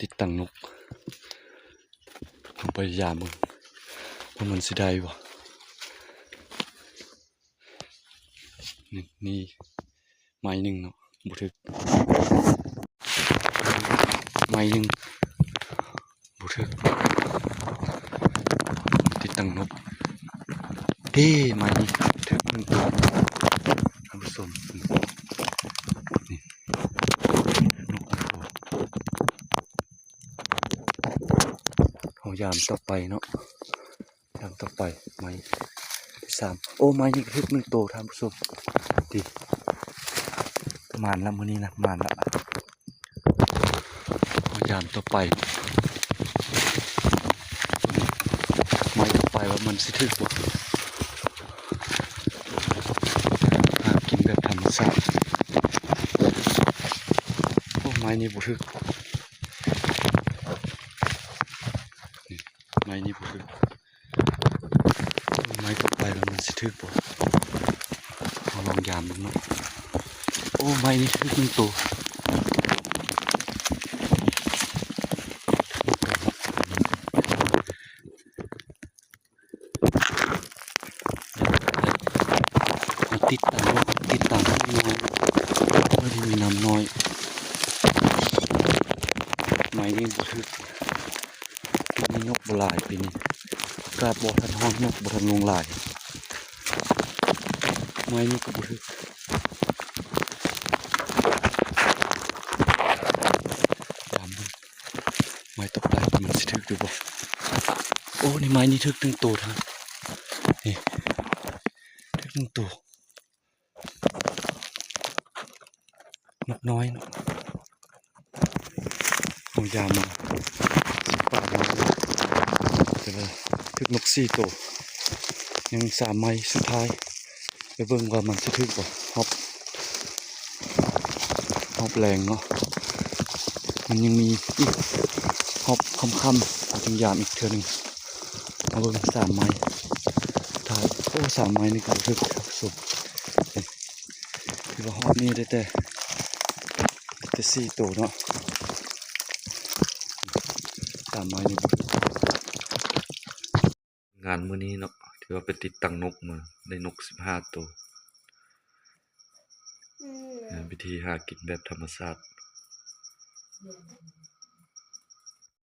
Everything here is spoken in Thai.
ติดตั้งนกลองพยายามมึงว่ามันสิได้บ่นี่ไม้หนึ่งเนาะบุทึกไม้หนึ่งบุทึกติดตั้งนกเด้ไม้นี้ทึกหนึ่งตัวท่านผู้ชมนี่นกเขายามต่อไปเนาะยามต่อไปไม้ที่สามโอ้ไม้นี้ทึกหนึ่งตัวท่านผู้ชมดีมานละมื้อนี้นะมานละเขายามต่อไปไม้ต่อไปว่ามันสิทึกบ่หากินแบบธรรมชาติโอ้ไม้นี้บ่ทึกไม้นี้บ่ทึกไม้ต่อไปว่ามันสิทึกบ่เอาลองยามดูเนาะโอ้ไม้นี้ทึกหนึ่งตัวติดตามน้อยไม่ได้มีน้ำน้อยไม้นี้บ่ทึกมีนกบ่หลายปีนี้กาดบ่ทันห้องนกบ่ทันลงหลายไม้นี้ก็บ่ทึกตามดูไม้ต่อไปมันสิทึกอยู่บ่โอ้นี่ไม้นี้ทึกถึงตัวท่านนี่ทึกถึงตัวนกน้อยเนาะเอายามมาป่ามาแต่ว่าทึกนก4ตัวยัง3ไม้สุดท้ายไปเบิ่งว่ามันสิทึกบ่ฮอบแรงเนาะมันยังมีอีกฮอบค่ำๆเอาจังยามอีกเทื่อนึงเอาเบิ่ง3ไม้ท้ายโอ้3ไม้นี่ก็ทึกครับสุดคือว่าฮอบนี่ได้แต่4ตัวเนาะ3ไม้นี่งานมื้อนี้เนาะที่ว่าไปติดตั้งนกมาได้นก15ตัววิธีหากินแบบธรรมชาติ